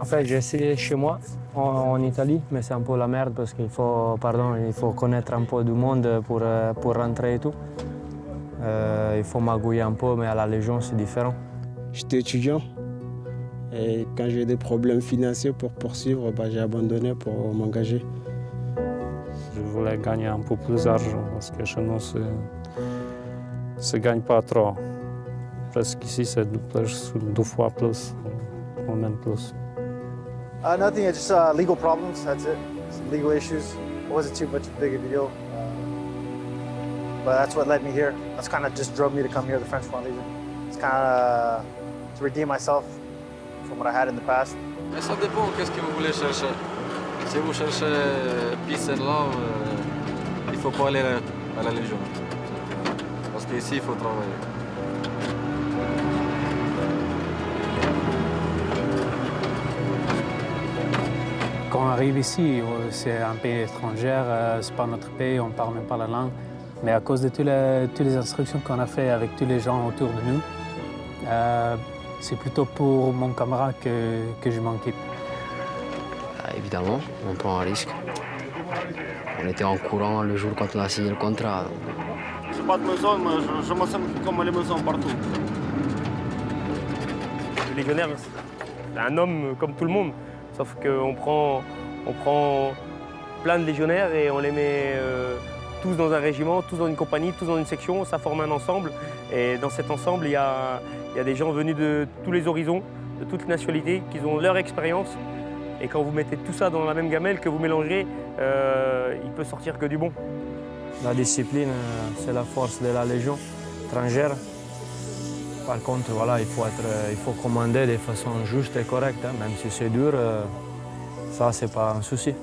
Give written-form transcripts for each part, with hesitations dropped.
En fait, j'ai essayé chez moi, en Italie, mais c'est un peu la merde parce qu'il faut, il faut connaître un peu du monde pour rentrer et tout. Il faut magouiller un peu, mais à la Légion, c'est différent. J'étais étudiant et quand j'ai des problèmes financiers pour poursuivre, j'ai abandonné pour m'engager. Je voulais gagner un peu plus d'argent parce que chez nous, ça ne gagne pas trop. Presque ici, c'est deux fois plus, ou même plus. Nothing, it's just legal problems, that's it. Some legal issues. It wasn't too much big of a deal. But that's what led me here. That's kind of just drove me to come here, the French Foreign Legion. It's kind of to redeem myself from what I had in the past. Mais ça dépend, qu'est-ce que vous voulez chercher. Si vous cherchez peace and love, il ne faut pas aller à la Légion. Parce qu'ici, il faut travailler. Quand on arrive ici, c'est un pays étranger, c'est pas notre pays, on ne parle même pas la langue. Mais à cause de toutes les instructions qu'on a fait avec tous les gens autour de nous, c'est plutôt pour mon camarade que je m'occupe. Évidemment, on prend un risque. On était en courant le jour quand on a signé le contrat. Je n'ai pas de maison, mais je me sens comme les maisons partout. Le légionnaire, c'est un homme comme tout le monde, sauf qu'on prend plein de légionnaires et on les met tous dans un régiment, tous dans une compagnie, tous dans une section, ça forme un ensemble. Et dans cet ensemble, il y a des gens venus de tous les horizons, de toutes les nationalités, qui ont leur expérience. Et quand vous mettez tout ça dans la même gamelle, que vous mélangez, il peut sortir que du bon. La discipline, c'est la force de la Légion étrangère. Par contre, voilà, il faut commander de façon juste et correcte, hein. Même si c'est dur, ça, c'est pas un souci.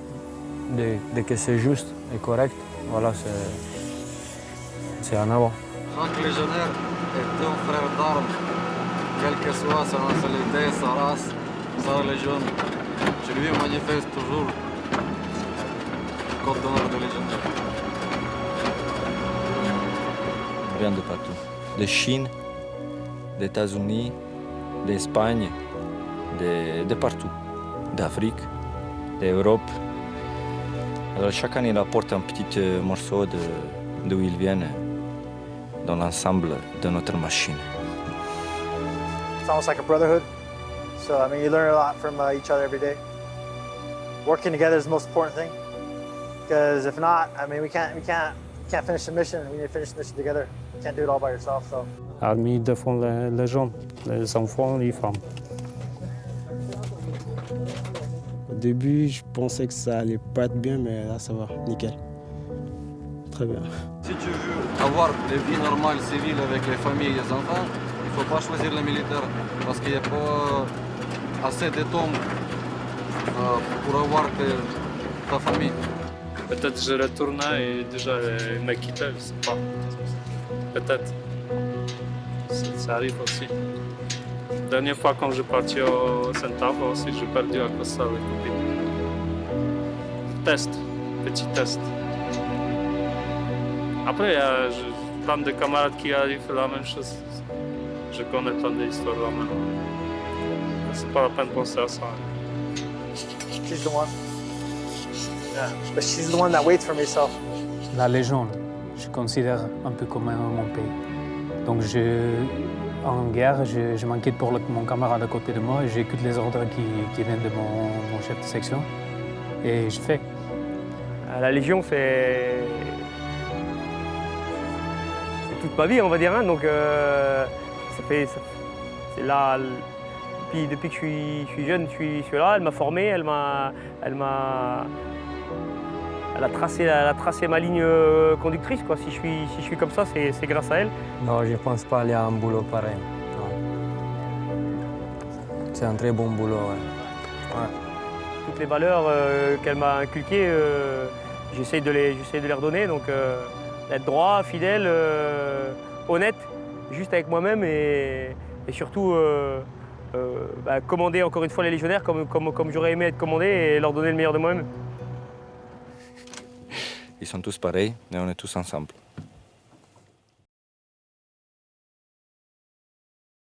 Dès que c'est juste et correct, voilà, c'est en avant. Chaque légionnaire est un frère d'armes, quelle que soit sa nationalité, sa race, sa religion. Je lui manifeste toujours le code d'honneur de légionnaire. On vient de partout. De Chine, des États-Unis, d'Espagne, de partout. D'Afrique, d'Europe. Alors chaque année, il apporte un petit morceau d'où ils viennent dans l'ensemble de notre machine. It's almost like a brotherhood. So, I mean, you learn a lot from each other every day. Working together is the most important thing. Because if not, I mean, we can't finish the mission. We need to finish the mission together. You can't do it all by yourself, so. L'armée défend les gens, les enfants, les femmes. Au début, je pensais que ça allait pas être bien, mais là, ça va, nickel. Très bien. Si tu veux avoir des vies normales, civiles, avec les familles et les enfants, il ne faut pas choisir le militaire, parce qu'il n'y a pas assez de temps pour avoir ta famille. Peut-être je retournais et déjà il m'a quitté, je ne sais pas. Peut-être. Ça arrive aussi. La dernière fois quand je suis parti au Saint-Ave aussi, j'ai perdu à cause de ça les copines. Petit test. Après, il y a plein de camarades qui arrivent la même chose. Je connais plein d'histoires là même. C'est pas la peine de penser à ça. She's the one. Yeah, but she's the one that waits for me, so. La Légion, je considère un peu comme mon pays. Donc en guerre, je m'inquiète pour mon camarade à côté de moi et j'écoute les ordres qui viennent de mon chef de section et je fais. La Légion, c'est toute ma vie, on va dire. Hein. Donc, c'est là. Depuis que je suis jeune, je suis là. Elle m'a formé, elle a tracé ma ligne conductrice. Quoi. Si je suis comme ça, c'est grâce à elle. Non, je ne pense pas aller à un boulot pareil. C'est un très bon boulot. Ouais. Toutes les valeurs qu'elle m'a inculquées, j'essaie de les redonner. Donc, être droit, fidèle, honnête, juste avec moi-même et surtout commander encore une fois les légionnaires comme j'aurais aimé être commandé et leur donner le meilleur de moi-même. Ils sont tous pareils et on est tous ensemble.